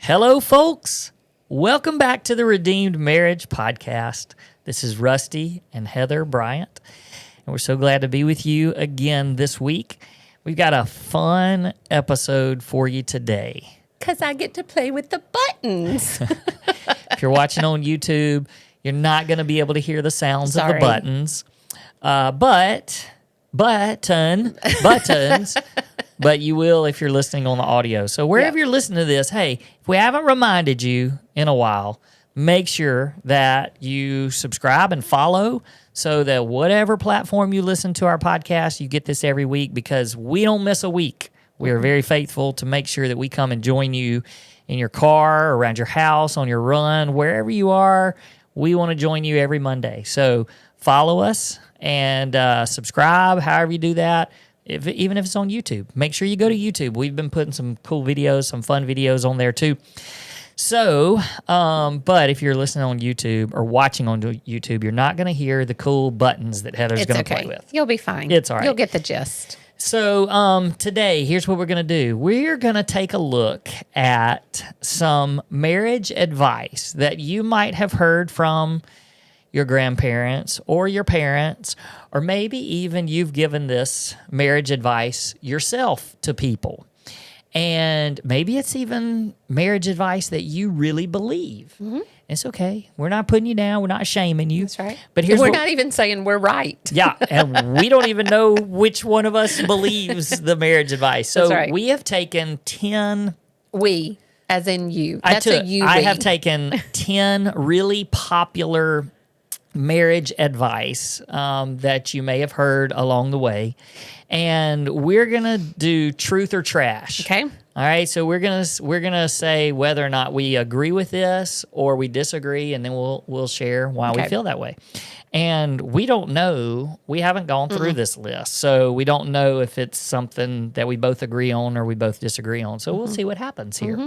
Hello, folks. Welcome back to the Redeemed Marriage Podcast. This is Rusty and Heather Bryant, and we're so glad to be with you again this week. We've got a fun episode for you today. Because I get to play with the buttons. If you're watching on YouTube, you're not going to be able to hear the sounds of the buttons. Buttons, but you will if you're listening on the audio. So wherever you're listening to this, hey, if we haven't reminded you in a while, make sure that you subscribe and follow so that whatever platform you listen to our podcast, you get this every week because we don't miss a week. We are very faithful to make sure that we come and join you in your car, around your house, on your run, wherever you are. We want to join you every Monday. So follow us and subscribe, however you do that. Even if it's on YouTube, make sure you go to YouTube. We've been putting some cool videos, some fun videos on there too. So, but if you're listening on YouTube or watching on YouTube, you're not going to hear the cool buttons that Heather's going to play with. You'll be fine. It's all right. You'll get the gist. So today, here's what we're going to do. We're going to take a look at some marriage advice that you might have heard from your grandparents or your parents, or maybe even you've given this marriage advice yourself to people. And maybe it's even marriage advice that you really believe. Mm-hmm. It's okay. We're not putting you down. We're not shaming you. That's right. But we're not even saying we're right. Yeah, and we don't even know which one of us believes the marriage advice. So we have taken 10... We, as in you. I have taken 10 really popular marriage advice that you may have heard along the way, and we're gonna do truth or trash. Okay. All right. So we're gonna say whether or not we agree with this or we disagree, and then we'll share why we feel that way. And we don't know. We haven't gone through this list, so we don't know if it's something that we both agree on or we both disagree on. So we'll see what happens here.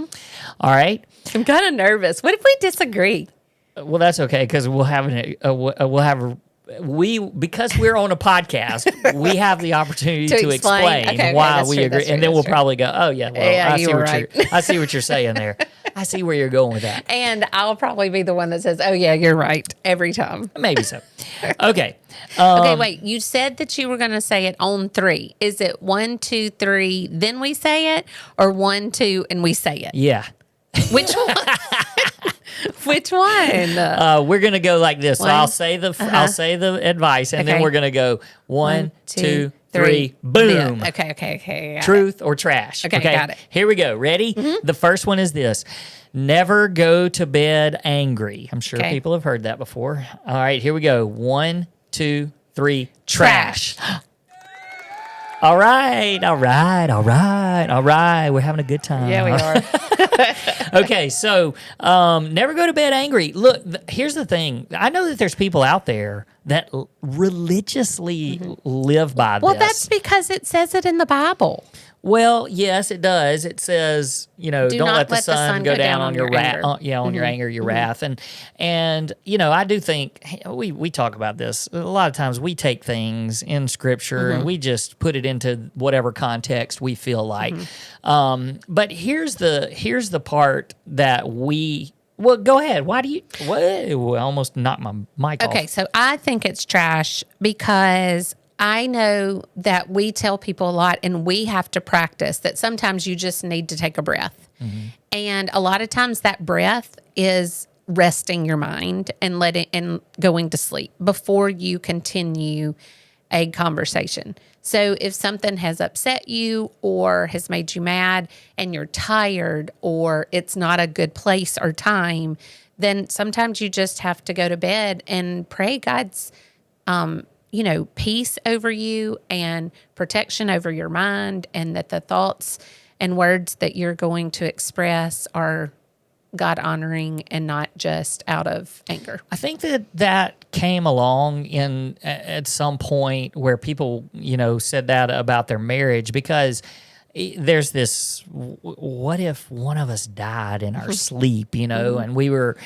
All right. I'm kind of nervous. What if we disagree? Well, that's okay because because we're on a podcast, we have the opportunity to explain why we agree, and then we'll probably go, "Oh yeah, well, I see what you're saying there. I see where you're going with that." And I'll probably be the one that says, "Oh yeah, you're right," every time. Maybe so. Okay. Okay, wait. You said that you were going to say it on 3. Is it 1, 2, 3, then we say it, or 1, 2, and we say it? Yeah. Which one? Which one? We're gonna go like this. So I'll say the advice, and then we're gonna go 1, 2, 3, boom. Yeah. Okay. Truth or trash. Okay, got it. Here we go. Ready? The first one is this: never go to bed angry. I'm sure people have heard that before. All right, here we go. 1, 2, 3, trash. All right. We're having a good time. Yeah, we are. Okay, so never go to bed angry. Look, here's the thing. I know that there's people out there that religiously live by this. Well, that's because it says it in the Bible. Well, yes, it does. It says, don't let the sun go down on your wrath. On your anger, your wrath. And I do think we talk about this. A lot of times we take things in Scripture and we just put it into whatever context we feel like. But here's the part that well, go ahead. Why do you... Well, I almost knocked my mic off. Okay, so I think it's trash because I know that we tell people a lot, and we have to practice that sometimes you just need to take a breath. And a lot of times that breath is resting your mind and going to sleep before you continue a conversation. So if something has upset you or has made you mad and you're tired or it's not a good place or time, then sometimes you just have to go to bed and pray God's peace over you and protection over your mind, and that the thoughts and words that you're going to express are God honoring and not just out of anger. I think that came along at some point where people, said that about their marriage, because there's this, what if one of us died in our sleep, and we were...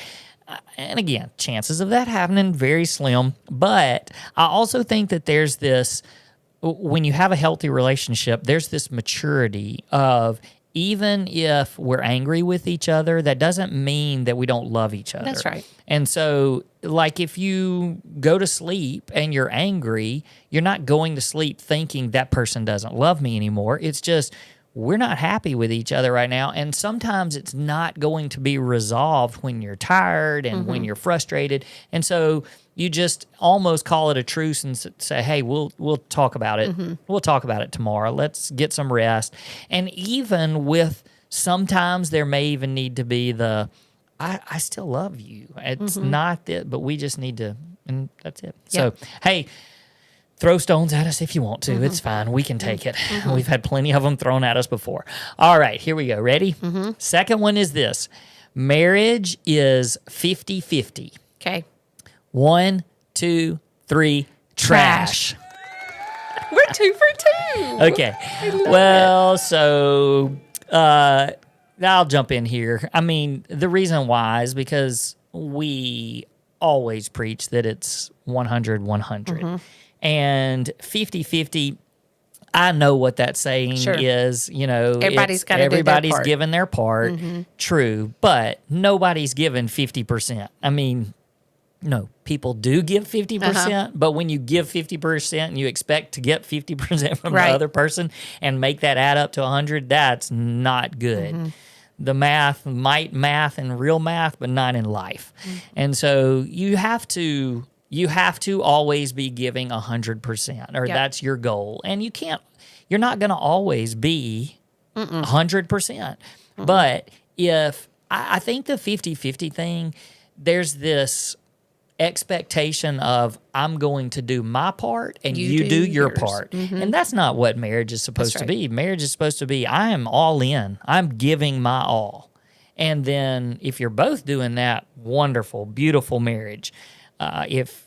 And again, chances of that happening very slim. But I also think that there's this, when you have a healthy relationship, there's this maturity of, even if we're angry with each other, that doesn't mean that we don't love each other. That's right. And so, like, if you go to sleep and you're angry, you're not going to sleep thinking that person doesn't love me anymore. It's just we're not happy with each other right now. And sometimes it's not going to be resolved when you're tired and when you're frustrated. And so you just almost call it a truce and say, hey, we'll talk about it. We'll talk about it tomorrow. Let's get some rest. And even with sometimes there may even need to be I still love you. It's not that, but we just need to, and that's it. Yep. So, hey, throw stones at us if you want to. It's fine. We can take it. We've had plenty of them thrown at us before. All right, here we go. Ready? Second one is this. Marriage is 50-50. Okay. 1, 2, 3, trash. We're 2 for 2. Okay. Well, so I'll jump in here. I mean, the reason why is because we always preach that it's 100-100. And 50-50, I know what that saying is. You know, everybody's got to everybody's do their part. given their part. True, but nobody's given 50%. I mean, no, people do give 50%, but when you give 50% and you expect to get 50% from the other person and make that add up to 100, that's not good. The math might math in real math, but not in life. And so you have to always be giving 100%, or that's your goal. And you're not going to always be 100%. But I think the 50-50 thing, there's this expectation of I'm going to do my part and you do your part. And that's not what marriage is supposed to be. Marriage is supposed to be, I am all in. I'm giving my all. And then if you're both doing that, wonderful, beautiful marriage. If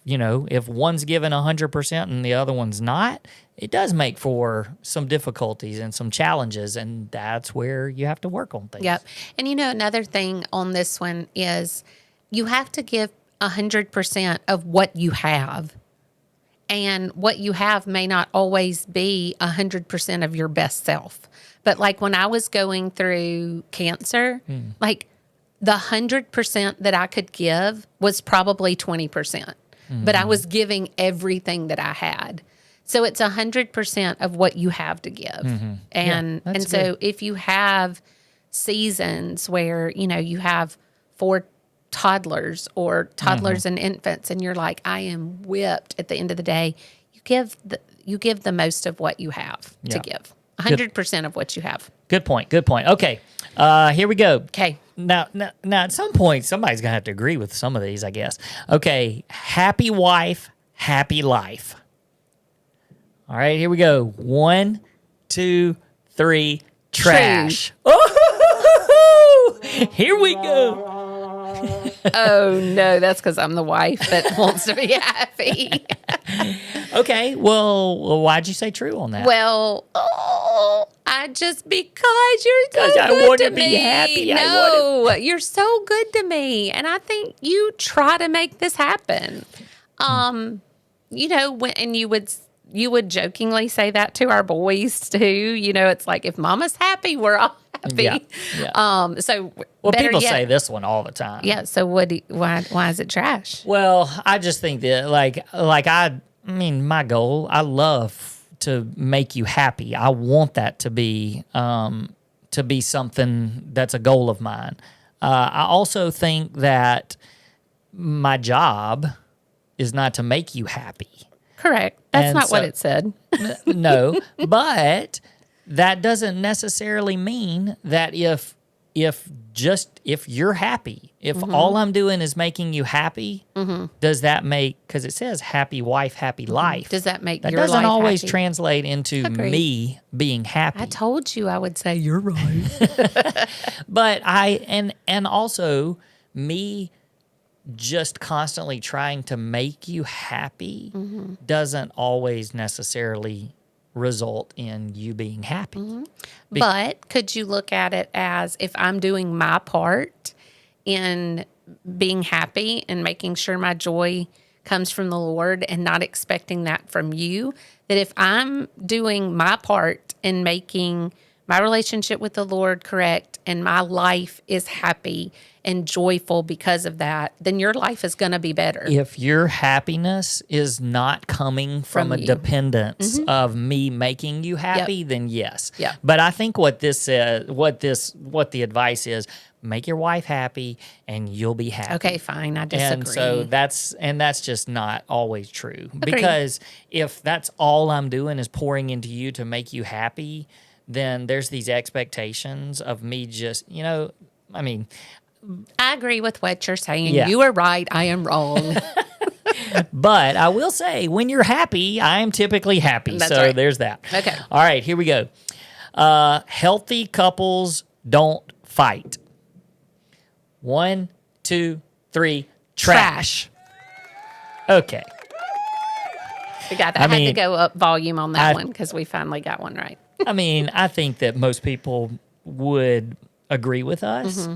one's given 100% and the other one's not, it does make for some difficulties and some challenges, and that's where you have to work on things. Yep. And another thing on this one is you have to give 100% of what you have. And what you have may not always be 100% of your best self. But like when I was going through cancer, like the 100% that I could give was probably 20%. But I was giving everything that I had. So it's 100% of what you have to give. And so if you have seasons where, you have 4 toddlers or toddlers and infants, and you're like, I am whipped at the end of the day, you give the most of what you have to give. 100% of what you have. Good point. Okay. Here we go. Okay. Now, at some point, somebody's going to have to agree with some of these, I guess. Okay. Happy wife, happy life. All right, here we go. 1, 2, 3, trash. Oh, here we go. Oh, no, that's because I'm the wife that wants to be happy. Okay, well, why'd you say true on that? Well, because you're so good I want to to be me. happy. No, you're so good to me. And I think you try to make this happen. And you would jokingly say that to our boys too. It's like, if mama's happy, we're all happy. Yeah. So people say this one all the time. Yeah. So why is it trash? Well, I just think that my goal, I love to make you happy. I want that to be something that's a goal of mine. I also think that my job is not to make you happy. Correct. That's not what it said. No, but that doesn't necessarily mean that if you're happy, if all I'm doing is making you happy, does that make, because it says happy wife, happy life. Does that make that your life doesn't always happy? Translate into me being happy. I told you I would say you're right. But and also me just constantly trying to make you happy doesn't always necessarily result in you being happy. But could you look at it as, if I'm doing my part in being happy and making sure my joy comes from the Lord and not expecting that from you, that if I'm doing my part in making my relationship with the Lord correct, and my life is happy and joyful because of that, then your life is going to be better. If your happiness is not coming from a you. dependence of me making you happy, then yes. Yep. But I think what this says, what the advice is, make your wife happy and you'll be happy. Okay, fine. I disagree. And so that's just not always true. Because if that's all I'm doing is pouring into you to make you happy, then there's these expectations of me just, I agree with what you're saying. Yeah. You are right. I am wrong. But I will say, when you're happy, I am typically happy. That's so right. there's that. Okay. All right, here we go. Healthy couples don't fight. 1, 2, 3. Trash. Okay. We got that. I had to go up volume on that one because we finally got one right. I think that most people would agree with us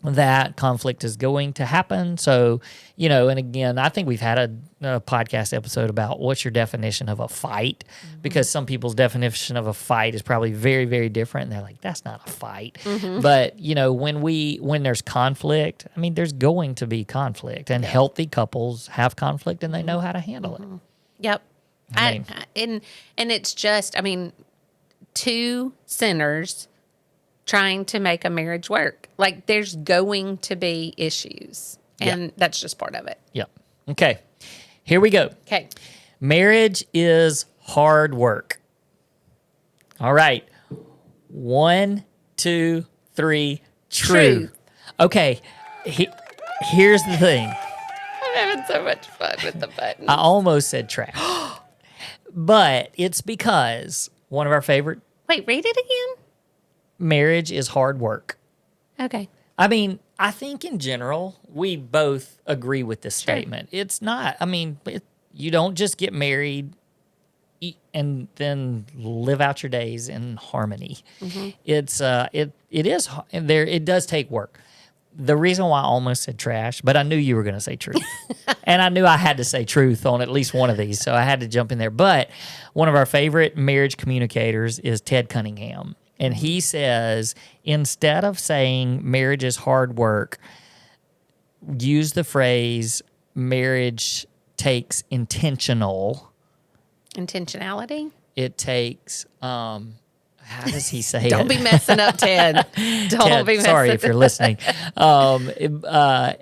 that conflict is going to happen. So, and again, I think we've had a podcast episode about what's your definition of a fight, because some people's definition of a fight is probably very, very different. And they're like, that's not a fight. But, when there's conflict, there's going to be conflict, and healthy couples have conflict and they know how to handle it. Yep. And it's just, two sinners trying to make a marriage work. Like, there's going to be issues, and that's just part of it. Yep. Okay. Here we go. Okay. Marriage is hard work. All right. 1, 2, 3. True. Okay. Here's the thing. I'm having so much fun with the buttons. I almost said trash. But it's because one of our favorite... Wait, read it again? Marriage is hard work. Okay. I think in general, we both agree with this statement. It's not, you don't just get married and then live out your days in harmony. It's, it does take work. The reason why I almost said trash, but I knew you were going to say truth. And I knew I had to say truth on at least one of these, so I had to jump in there. But one of our favorite marriage communicators is Ted Cunningham. And he says, instead of saying marriage is hard work, use the phrase marriage takes intentionality. It takes, how does he say it? Don't be messing up, Ted. Sorry if you're listening.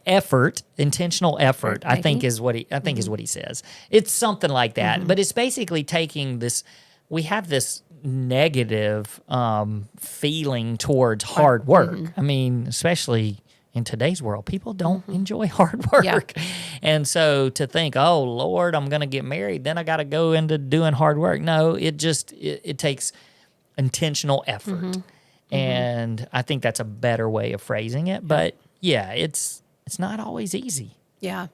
Effort, intentional effort, I think is what he says. It's something like that. But it's basically taking this, we have this negative feeling towards hard work. Especially in today's world, people don't enjoy hard work. Yeah. And so to think, oh, Lord, I'm going to get married, then I got to go into doing hard work. No, it takes intentional effort. And I think that's a better way of phrasing it. But yeah, it's not always easy. Yeah.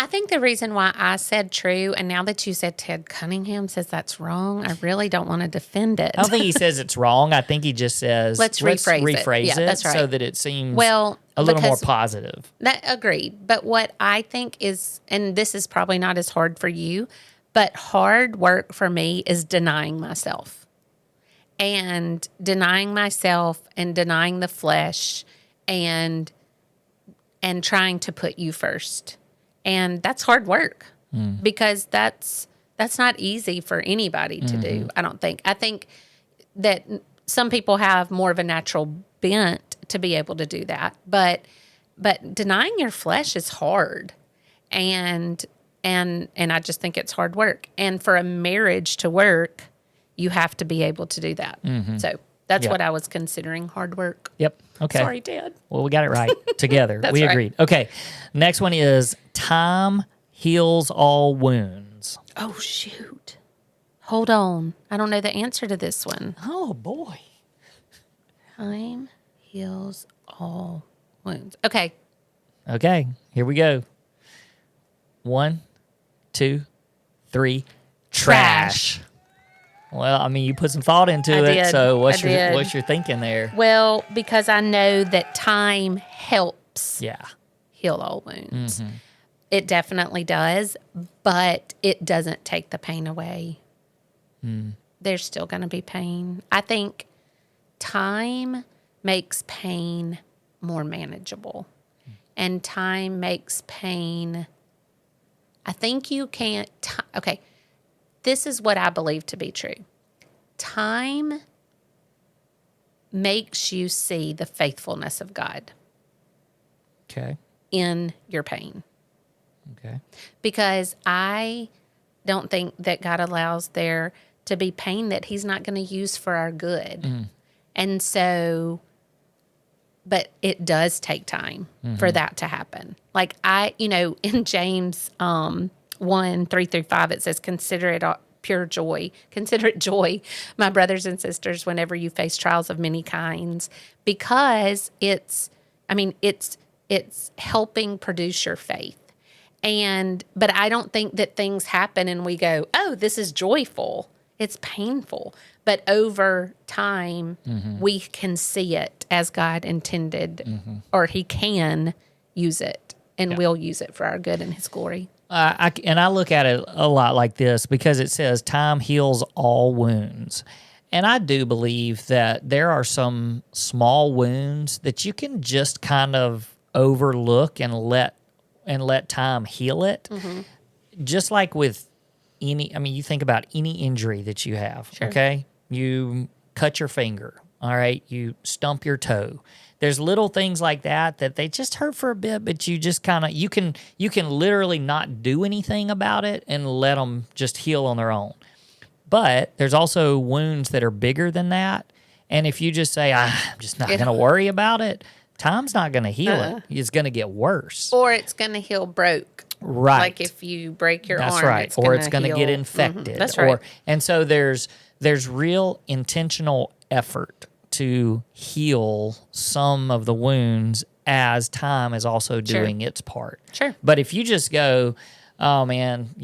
I think the reason why I said true, and now that you said Ted Cunningham says that's wrong, I really don't want to defend it. I don't think he says it's wrong. I think he just says, let's rephrase it that's right. so that it seems a little more positive. Agreed. But what I think is, and this is probably not as hard for you, but hard work for me is denying myself. And denying myself and denying the flesh and trying to put you first. And that's hard work because that's not easy for anybody to do, I don't think. I think that some people have more of a natural bent to be able to do that. But denying your flesh is hard. And I just think it's hard work. And for a marriage to work, you have to be able to do that. So that's what I was considering hard work. Yep. Okay. Sorry, Dad. Well, we got it right together. We agreed. Right. Okay. Next one is time heals all wounds. Oh, shoot. Hold on. I don't know the answer to this one. Oh, boy. Time heals all wounds. Okay. Okay. Here we go. 1, 2, 3. Trash. Well, you put some thought into it. So what's your thinking there? Well, because I know that time helps heal all wounds. It definitely does, but it doesn't take the pain away. There's still going to be pain. I think time makes pain more manageable. And time makes pain, I think you can't, okay, this is what I believe to be true. Time makes you see the faithfulness of God. Okay. In your pain. Okay. Because I don't think that God allows there to be pain that he's not going to use for our good. And so, but it does take time for that to happen. Like in James 1:3-5, it says, consider it pure joy. Consider it joy, my brothers and sisters, whenever you face trials of many kinds, because it's helping produce your faith. But I don't think that things happen and we go, oh, this is joyful. It's painful. But over time, we can see it as God intended, or he can use it and will use it for our good and his glory. I look at it a lot like this because it says time heals all wounds. And I do believe that there are some small wounds that you can just kind of overlook and let time heal it. Just like with you think about any injury that you have, okay? You cut your finger, all right? You stump your toe. There's little things like that they just hurt for a bit, but you just kind of, you can literally not do anything about it and let them just heal on their own. But there's also wounds that are bigger than that. And if you just say, I'm just not going to worry about it, time's not going to heal it. It's going to get worse. Or it's going to heal broke. Right. Like if you break your arm. That's right. Or it's going to get infected. That's right. And so there's real intentional effort to heal some of the wounds as time is also doing its part. Sure. But if you just go, oh man,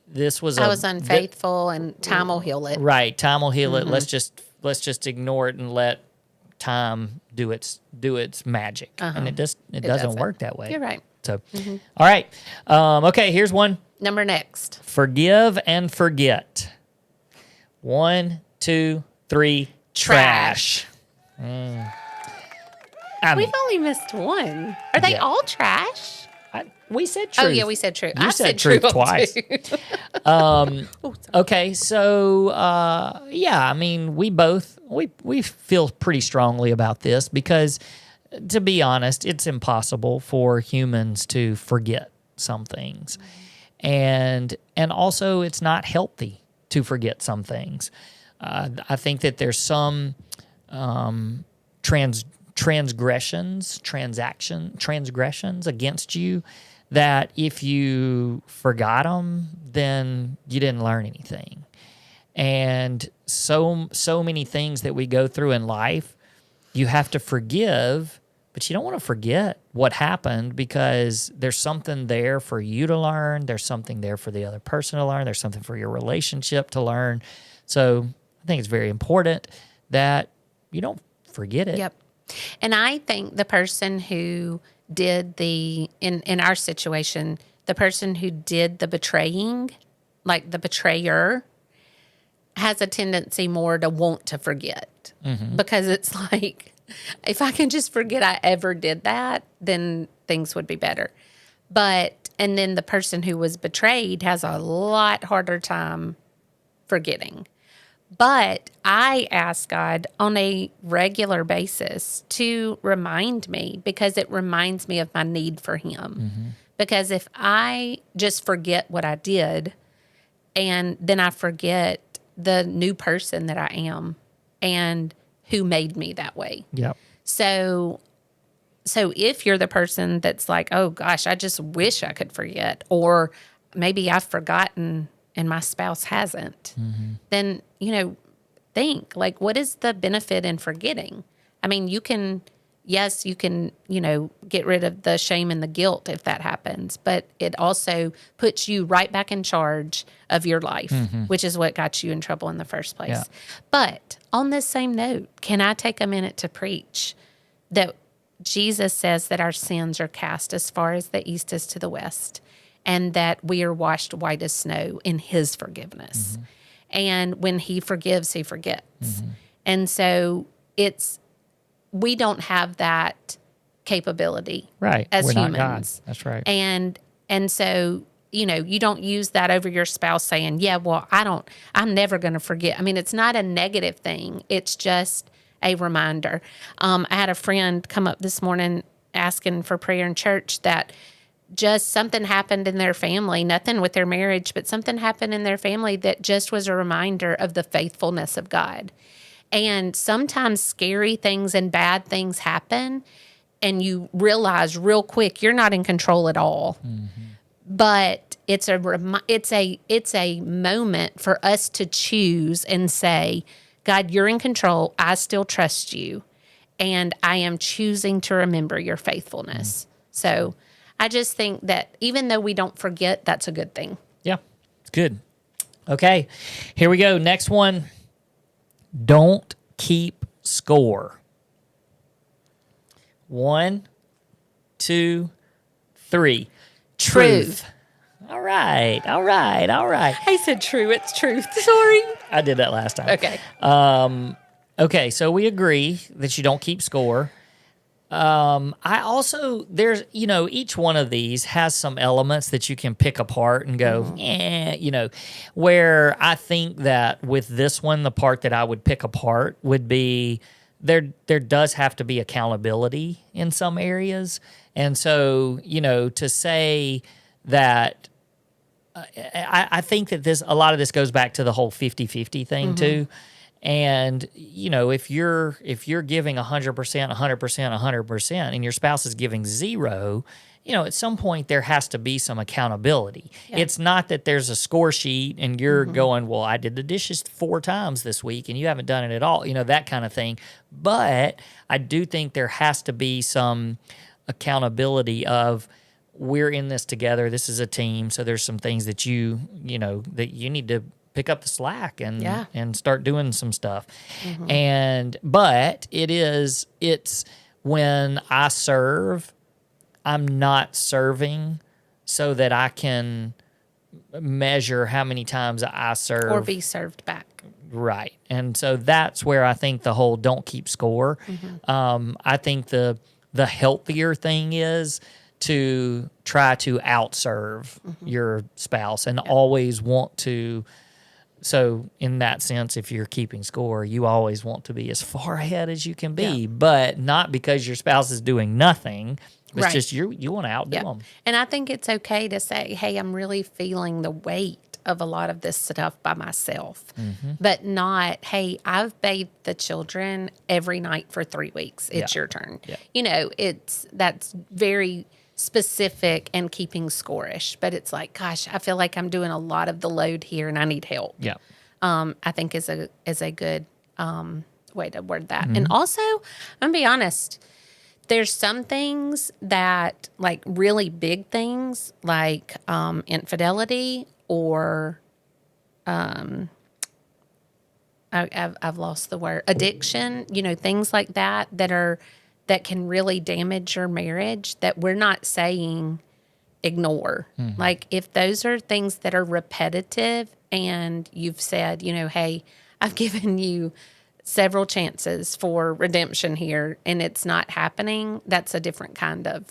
this was I was unfaithful and time will heal it. Right. Time will heal it. Let's just ignore it and let time do its magic. And it doesn't work that way. You're right. So, all right. Okay, here's one. Number next. Forgive and forget. 1, 2, 3. Trash. We've only missed one. Are they all trash? We said truth. Oh, yeah, we said truth. You said truth twice. Okay, so, we feel pretty strongly about this because, to be honest, it's impossible for humans to forget some things. And also, it's not healthy to forget some things. I think that there's some transgressions against you that if you forgot them, then you didn't learn anything. And so many things that we go through in life, you have to forgive, but you don't want to forget what happened because there's something there for you to learn. There's something there for the other person to learn. There's something for your relationship to learn. So I think it's very important that you don't forget it. Yep. And I think the person who did in our situation, the person who did the betraying, like the betrayer, has a tendency more to want to forget because it's like, if I can just forget I ever did that, then things would be better. And then the person who was betrayed has a lot harder time forgetting. But I ask God on a regular basis to remind me because it reminds me of my need for him. Because if I just forget what I did and then I forget the new person that I am and who made me that way. Yep. So if you're the person that's like, oh gosh, I just wish I could forget, or maybe I've forgotten and my spouse hasn't, then, think, like, what is the benefit in forgetting? I mean, you can get rid of the shame and the guilt if that happens, but it also puts you right back in charge of your life, which is what got you in trouble in the first place. Yeah. But on this same note, can I take a minute to preach that Jesus says that our sins are cast as far as the east is to the west, and that we are washed white as snow in his forgiveness. And when he forgives, he forgets. And so we don't have that capability, right? As We're humans. Not God. That's right. And so, you don't use that over your spouse saying, yeah, well, I'm never going to forget. I mean, it's not a negative thing. It's just a reminder. I had a friend come up this morning asking for prayer in church that just something happened in their family, nothing with their marriage, but something happened in their family that just was a reminder of the faithfulness of God. And sometimes scary things and bad things happen, and you realize real quick you're not in control at all. Mm-hmm. But it's a moment for us to choose and say, God, you're in control. I still trust you, and I am choosing to remember your faithfulness. So I just think that even though we don't forget, that's a good thing. Yeah, it's good. Okay, here we go. Next one. Don't keep score. 1, 2, 3. Truth. All right. I said true. It's truth. Sorry. I did that last time. Okay. Okay, so we agree that you don't keep score. I also, there's, each one of these has some elements that you can pick apart and go, where I think that with this one, the part that I would pick apart would be there does have to be accountability in some areas. And so, to say that, I think that a lot of this goes back to the whole 50-50 thing too. And, if you're giving 100%, 100%, 100%, and your spouse is giving 0, at some point there has to be some accountability. Yeah. It's not that there's a score sheet and you're going, well, I did the dishes 4 times this week and you haven't done it at all, that kind of thing. But I do think there has to be some accountability of, we're in this together. This is a team. So there's some things that that you need to pick up the slack and start doing some stuff. But it's when I serve, I'm not serving so that I can measure how many times I serve. Or be served back. Right. And so that's where I think the whole don't keep score. I think the healthier thing is to try to outserve your spouse and always want to. So in that sense, if you're keeping score, you always want to be as far ahead as you can be, but not because your spouse is doing nothing. It's just you want to outdo them. And I think it's okay to say, hey, I'm really feeling the weight of a lot of this stuff by myself, but not, hey, I've bathed the children every night for 3 weeks. It's your turn. Yeah. That's very specific and keeping score-ish, but it's like, gosh, I feel like I'm doing a lot of the load here and I need help. Yeah. I think is a good way to word that. And also, I'm gonna be honest, there's some things that, like really big things, like infidelity or I've lost the word, addiction, things like that can really damage your marriage, that we're not saying ignore. Like if those are things that are repetitive and you've said, hey, I've given you several chances for redemption here and it's not happening, that's a different kind of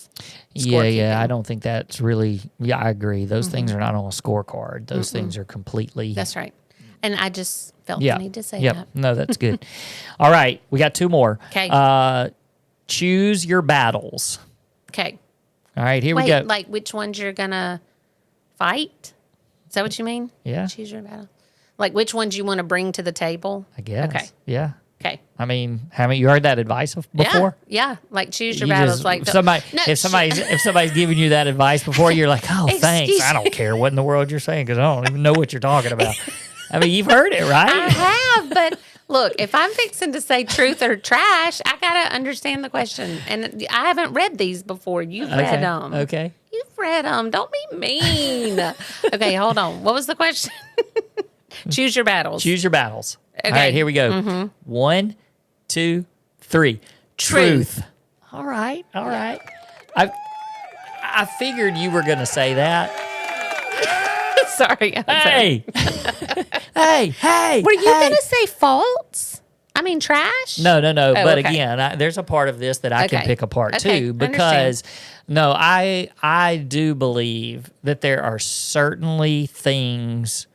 scorekeeping. Yeah. I don't think that's really, I agree. Those things are not on a scorecard. Those things are completely. That's right. And I just felt the need to say that. No, that's good. All right. We got 2 more. Okay. Choose your battles. Okay. All right, here we go. Like which ones you're going to fight? Is that what you mean? Yeah. Choose your battle. Like which ones you want to bring to the table? I guess. Okay. Yeah. Okay. I mean, haven't you heard that advice before? Yeah. Like choose your battles. Like if somebody's giving you that advice before, you're like, oh, thanks. I don't care what in the world you're saying because I don't even know what you're talking about. I mean, you've heard it, right? I have, but look, if I'm fixing to say truth or trash, I got to understand the question. And I haven't read these before. You've read them. Okay. You've read them. Don't be mean. Okay, hold on. What was the question? Choose your battles. Choose your battles. Okay. All right, here we go. 1, 2, 3. Truth. All right. I figured you were going to say that. Sorry. Hey. Hey. Were you going to say false? I mean, trash? No. Oh, But okay. again, there's a part of this that I can Okay. pick apart Okay, too, I because understand. I do believe that there are certainly things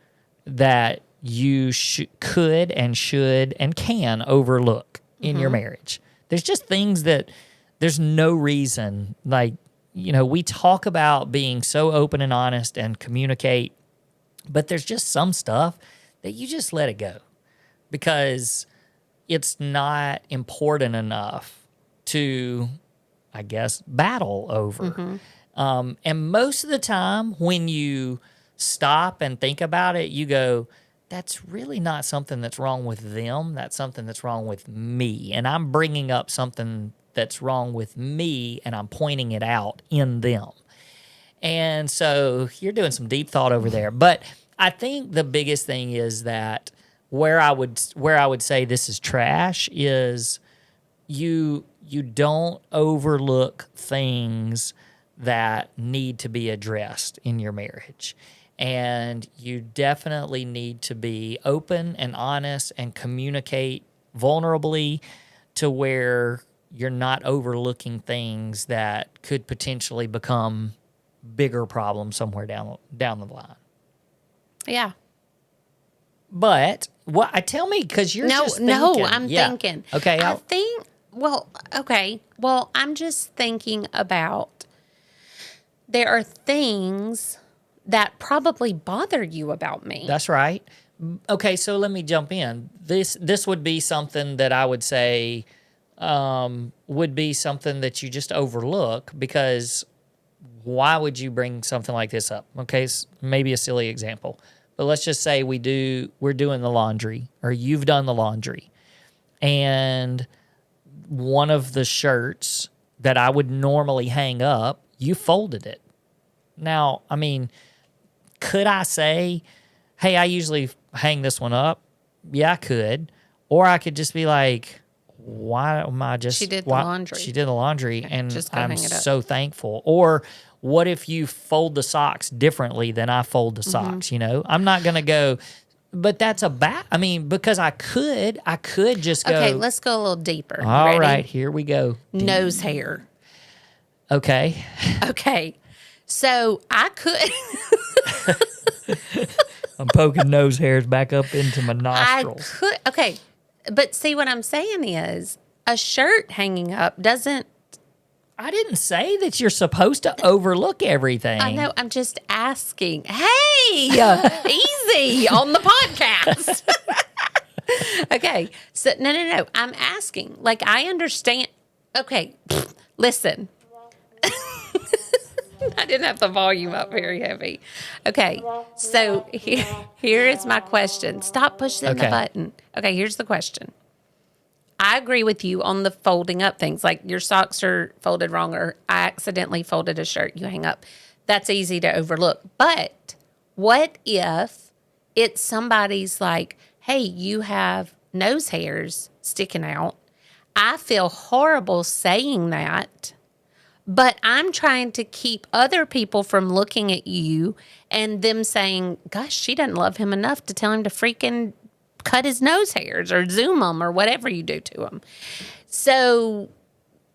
that you could and should and can overlook in your marriage. There's just things that there's no reason, like, we talk about being so open and honest and communicate, but there's just some stuff that you just let it go because it's not important enough to, I guess, battle over. And most of the time when you stop and think about it, you go, that's really not something that's wrong with them. That's something that's wrong with me. And I'm bringing up something that's wrong with me and I'm pointing it out in them. And so you're doing some deep thought over there. But I think the biggest thing is that where I would say this is trash is you don't overlook things that need to be addressed in your marriage. And you definitely need to be open and honest and communicate vulnerably to where you're not overlooking things that could potentially become bigger problems somewhere down the line. Yeah. But tell me, because you're just thinking. No, I'm thinking. Okay. Well, I'm just thinking about there are things that probably bother you about me. That's right. Okay, so let me jump in. This would be something that I would say would be something that you just overlook, because why would you bring something like this up? Okay, maybe a silly example, but let's just say we're doing the laundry, or you've done the laundry, and one of the shirts that I would normally hang up, you folded it. Now, I mean, could I say, hey, I usually hang this one up? Yeah, I could. Or I could just be like, why am I just... She did the laundry. She did the laundry, and just go I'm hang it up. so thankful. Or what if you fold the socks differently than I fold the socks, I'm not going to go... But that's because I could just go... Okay, let's go a little deeper. All Ready? right, here we go. Nose hair. Okay. Okay. So I could... I'm poking nose hairs back up into my nostrils. Okay. But see, what I'm saying is a shirt hanging up doesn't... I didn't say that you're supposed to overlook everything. I know. I'm just asking. Hey, easy on the podcast. Okay. So, no. I'm asking. Like, I understand. Okay. Listen. I didn't have the volume up very heavy. Okay. So, here is my question. Stop pushing the button. Okay. Here's the question. I agree with you on the folding up things, like your socks are folded wrong, or I accidentally folded a shirt you hang up. That's easy to overlook. But what if it's somebody's like, hey, you have nose hairs sticking out. I feel horrible saying that, but I'm trying to keep other people from looking at you and them saying, gosh, she doesn't love him enough to tell him to freaking cut his nose hairs or zoom them or whatever you do to him. So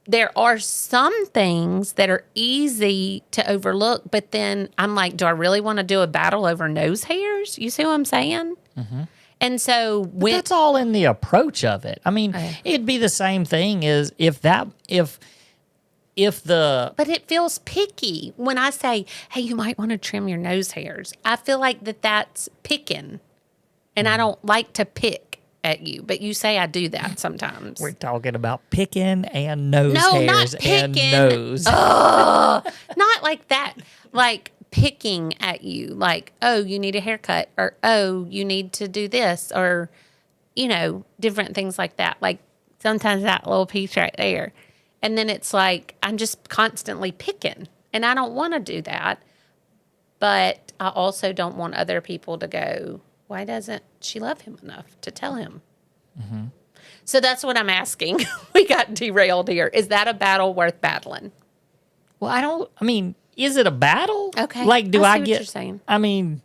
there are some things that are easy to overlook, but then I'm like, do I really want to do a battle over nose hairs? You see what I'm saying? Mm-hmm. And so that's all in the approach of it. I mean, it'd be the same thing as if But it feels picky when I say, hey, you might want to trim your nose hairs. I feel like that's picking. And I don't like to pick at you, but you say I do that sometimes. We're talking about picking and nose hairs not picking. and nose. Not like that. Like picking at you. Like, oh, you need a haircut, or oh, you need to do this, or, different things like that. Like sometimes that little piece right there. And then it's like, I'm just constantly picking, and I don't want to do that. But I also don't want other people to go, why doesn't she love him enough to tell him? Mm-hmm. So that's what I'm asking. We got derailed here. Is that a battle worth battling? Well, is it a battle? Okay. Like, do I I see what get... you're saying. I mean,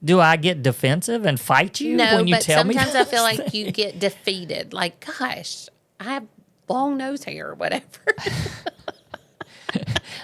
Do I get defensive and fight you when you tell me? No, but sometimes I feel like you get defeated. Like, gosh, I have long nose hair or whatever.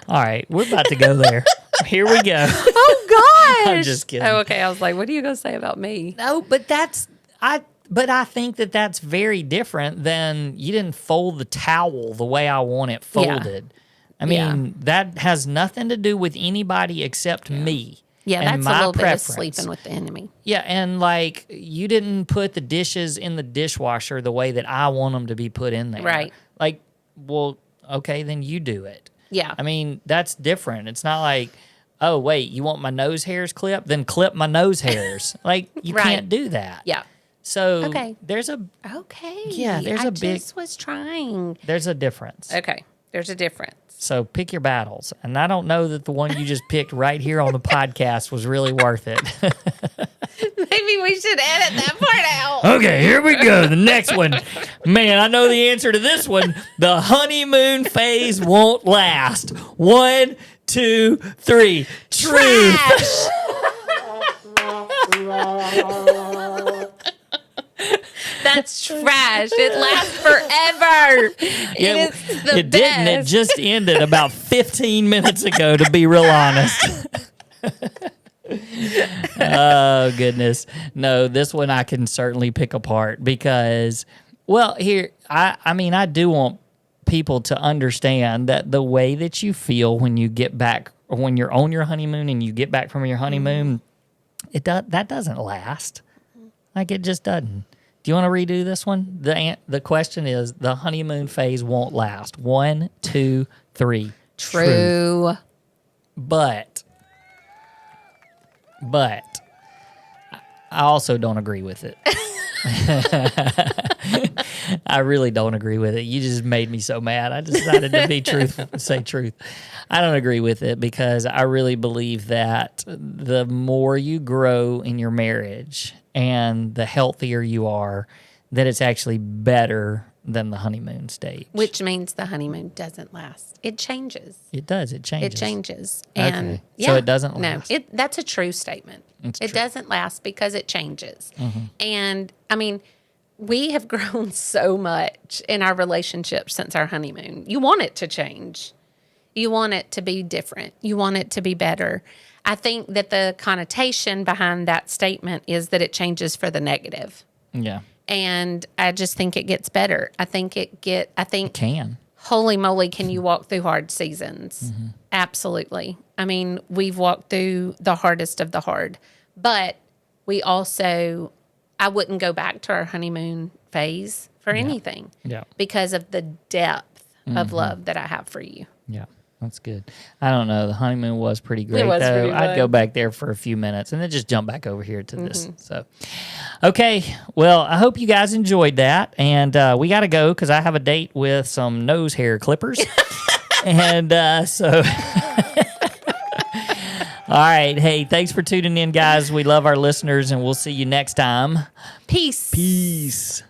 All right, we're about to go there. Here we go. Oh, gosh. I'm just kidding. Oh, okay. I was like, what are you going to say about me? No, but I think that that's very different than you didn't fold the towel the way I want it folded. I mean, that has nothing to do with anybody except me. Yeah, and that's my a little preference. bit of sleeping with the enemy. Yeah, and like you didn't put the dishes in the dishwasher the way that I want them to be put in there. Right. Like, well, okay, then you do it. Yeah. I mean, that's different. It's not like, oh, wait, you want my nose hairs clipped? Then clip my nose hairs. Like, you can't do that. Yeah. So there's a Yeah, there's a big. I just was trying. There's a difference. Okay, there's a difference. So pick your battles, and I don't know that the one you just picked right here on the podcast was really worth it. Maybe we should edit that part out. Okay, here we go. The next one, man, I know the answer to this one. The honeymoon phase won't last. 1, 2, 3. Truth. That's trash. It lasts forever. Yeah, it didn't. It just ended about 15 minutes ago, to be real honest. Oh, goodness. No, this one I can certainly pick apart because, well, here, I mean, I do want people to understand that the way that you feel when you get back, or when you're on your honeymoon and you get back from your honeymoon, that doesn't last. Like, it just doesn't. Do you want to redo this one? The question is, the honeymoon phase won't last. 1, 2, 3. True. But I also don't agree with it. I really don't agree with it. You just made me so mad. I decided to be truthful, say truth. I don't agree with it because I really believe that the more you grow in your marriage and the healthier you are, that it's actually better than the honeymoon stage. Which means the honeymoon doesn't last. It changes. It does. It changes. It changes. Okay. And So it doesn't last. No, that's a true statement. It's it true. doesn't last because it changes. And I mean, we have grown so much in our relationship since our honeymoon. You want it to change. You want it to be different. You want it to be better. I think that the connotation behind that statement is that it changes for the negative. Yeah. And I just think it gets better. I think It can. holy moly, can you walk through hard seasons? Absolutely. I mean, we've walked through the hardest of the hard, but we also, I wouldn't go back to our honeymoon phase for anything because of the depth of love that I have for you. Yeah. That's good. I don't know. The honeymoon was pretty great, was though. pretty I'd fun. go back there for a few minutes and then just jump back over here to this. So, okay. Well, I hope you guys enjoyed that. And we got to go because I have a date with some nose hair clippers. And so, all right. Hey, thanks for tuning in, guys. We love our listeners, and we'll see you next time. Peace. Peace.